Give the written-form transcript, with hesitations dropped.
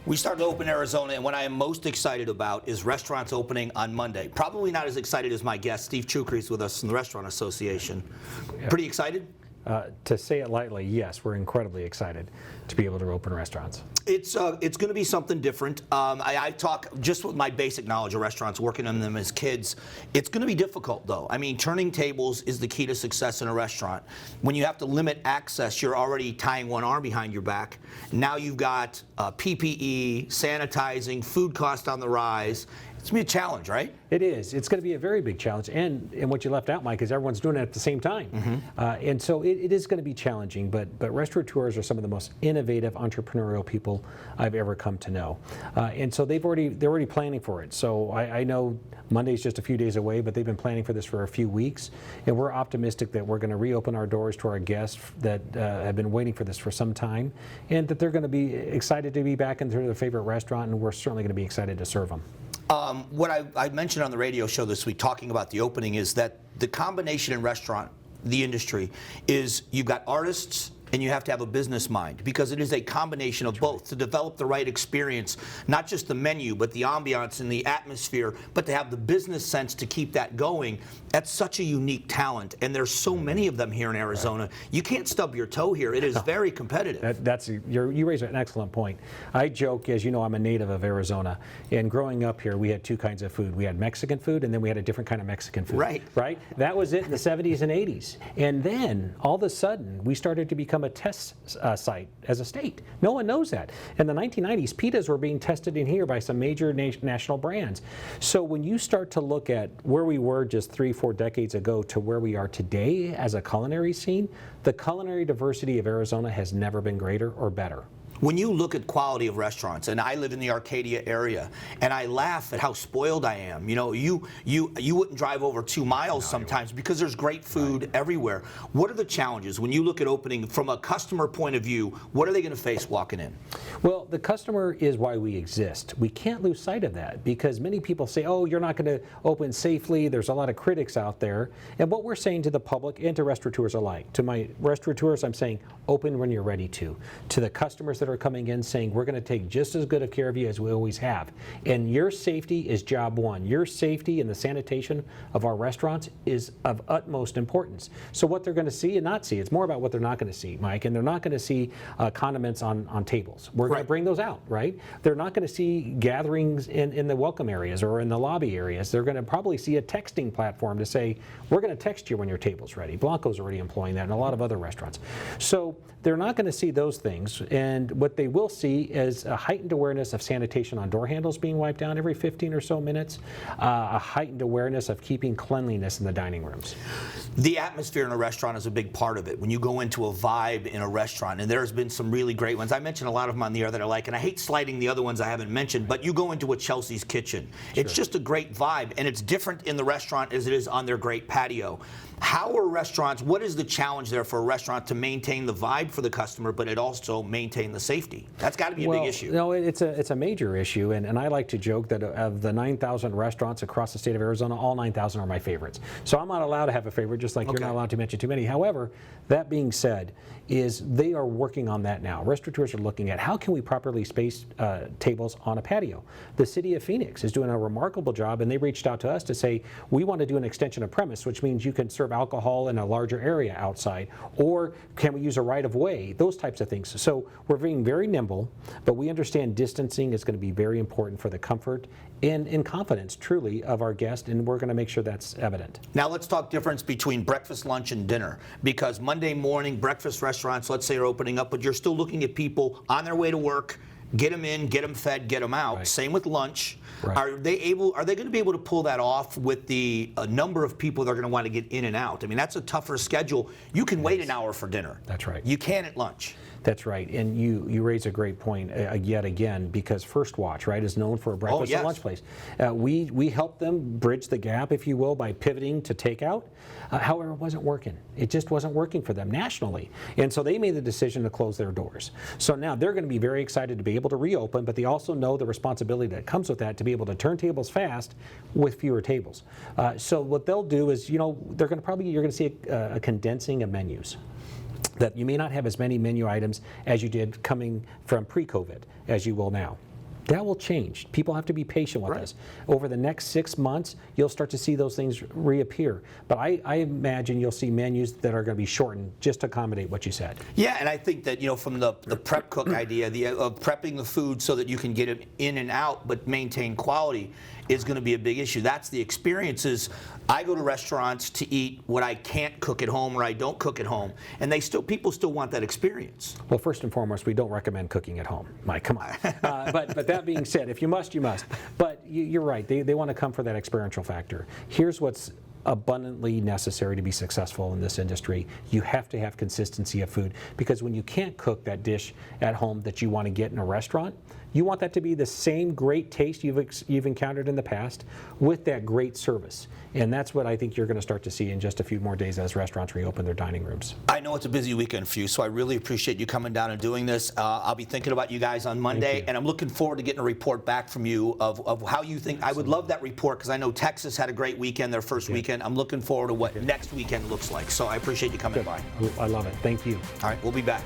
We started to open Arizona, and what I am most excited about is restaurants opening on Monday. Probably not as excited as my guest, Steve Chucri, is with us from the Restaurant Association. Yeah. Pretty excited? To say it lightly, yes, we're incredibly excited to be able to open restaurants. It's going to be something different. I talk just with my basic knowledge of restaurants, working on them as kids. It's going to be difficult, though. I mean, turning tables is the key to success in a restaurant. When you have to limit access, you're already tying one arm behind your back. Now you've got PPE, sanitizing, food cost on the rise. It's going to be a challenge, right? It is. It's going to be a very big challenge. And what you left out, Mike, is everyone's doing it at the same time. Mm-hmm. And so it is going to be challenging, but restaurateurs are some of the most innovative entrepreneurial people I've ever come to know. And so they're already planning for it. So I know Monday's just a few days away, but they've been planning for this for a few weeks. And we're optimistic that we're going to reopen our doors to our guests that have been waiting for this for some time, and that they're going to be excited to be back into their favorite restaurant, and we're certainly going to be excited to serve them. What I mentioned on the radio show this week talking about the opening is that the combination in restaurant, the industry, is you've got artists and you have to have a business mind, because it is a combination of both to develop the right experience, not just the menu, but the ambiance and the atmosphere, but to have the business sense to keep that going. That's such a unique talent, and there's so many of them here in Arizona. Right. You can't stub your toe here. It is very competitive. You raise an excellent point. I joke, as you know, I'm a native of Arizona, and growing up here, we had two kinds of food. We had Mexican food, and then we had a different kind of Mexican food. Right? That was it in the 70s and 80s. And then, all of a sudden, we started to become a test site as a state. No one knows that. In the 1990s, pitas were being tested in here by some major national brands. So when you start to look at where we were just 3-4 decades ago to where we are today as a culinary scene, the culinary diversity of Arizona has never been greater or better. When you look at quality of restaurants, and I live in the Arcadia area, and I laugh at how spoiled I am. You know, you wouldn't drive over 2 miles sometimes because there's great food everywhere. What are the challenges when you look at opening from a customer point of view? What are they going to face walking in? Well, the customer is why we exist. We can't lose sight of that, because many people say, oh, you're not going to open safely. There's a lot of critics out there. And what we're saying to the public and to restaurateurs alike, to my restaurateurs, I'm saying open when you're ready to. To the customers that are coming in, saying we're going to take just as good of care of you as we always have. And your safety is job one. Your safety and the sanitation of our restaurants is of utmost importance. So what they're going to see and not see, it's more about what they're not going to see, Mike. And they're not going to see condiments on tables. We're going to bring those out, right? They're not going to see gatherings in the welcome areas or in the lobby areas. They're going to probably see a texting platform to say, we're going to text you when your table's ready. Blanco's already employing that, and a lot of other restaurants. So they're not going to see those things. And what they will see is a heightened awareness of sanitation on door handles being wiped down every 15 or so minutes, a heightened awareness of keeping cleanliness in the dining rooms. The atmosphere in a restaurant is a big part of it. When you go into a vibe in a restaurant, and there's been some really great ones. I mentioned a lot of them on the air that I like, and I hate slighting the other ones I haven't mentioned, but you go into a Chelsea's Kitchen. Sure. It's just a great vibe, and it's different in the restaurant as it is on their great patio. How are restaurants, what is the challenge there for a restaurant to maintain the vibe for the customer, but it also maintain the safety? That's got to be a big issue. No, it's a major issue, and I like to joke that of the 9,000 restaurants across the state of Arizona, all 9,000 are my favorites. So I'm not allowed to have a favorite, just like you're not allowed to mention too many. However, that being said, is they are working on that now. Restaurateurs are looking at how can we properly space tables on a patio. The city of Phoenix is doing a remarkable job, and they reached out to us to say, we want to do an extension of premise, which means you can serve alcohol in a larger area outside, or can we use a right-of-way, those types of things. So we're being very nimble, but we understand distancing is going to be very important for the comfort and confidence, truly, of our guests, and we're going to make sure that's evident. Now let's talk difference between breakfast, lunch, and dinner, because Monday morning breakfast restaurants, let's say, are opening up, but you're still looking at people on their way to work. Get them in, get them fed, get them out. Right. Same with lunch. Right. Are they going to be able to pull that off with the number of people that are going to want to get in and out? I mean, that's a tougher schedule. You can wait an hour for dinner. That's right. You can at lunch. That's right, and you raise a great point yet again, because First Watch, right, is known for a breakfast and lunch place. We help them bridge the gap, if you will, by pivoting to takeout. However, it wasn't working. It just wasn't working for them nationally, and so they made the decision to close their doors. So now they're going to be very excited to be able to reopen, but they also know the responsibility that comes with that to be able to turn tables fast with fewer tables. So what they'll do is, you're going to see a condensing of menus. That you may not have as many menu items as you did coming from pre-COVID as you will now. That will change. People have to be patient with us. Over the next 6 months, you'll start to see those things reappear. But I imagine you'll see menus that are going to be shortened just to accommodate what you said. Yeah, and I think that, from the prep cook idea, of prepping the food so that you can get it in and out but maintain quality is going to be a big issue. That's the experiences. I go to restaurants to eat what I can't cook at home or I don't cook at home, and people still want that experience. Well, first and foremost, we don't recommend cooking at home. Mike, come on. But that being said, if you must, you must. But you're right. They want to come for that experiential factor. Here's what's abundantly necessary to be successful in this industry. You have to have consistency of food, because when you can't cook that dish at home that you want to get in a restaurant, you want that to be the same great taste you've encountered in the past with that great service. And that's what I think you're going to start to see in just a few more days as restaurants reopen their dining rooms. I know it's a busy weekend for you, so I really appreciate you coming down and doing this. I'll be thinking about you guys on Monday, and I'm looking forward to getting a report back from you of how you think. I would love that report, because I know Texas had a great weekend, their first weekend. I'm looking forward to what next weekend looks like. So I appreciate you coming by. I love it. Thank you. All right, we'll be back.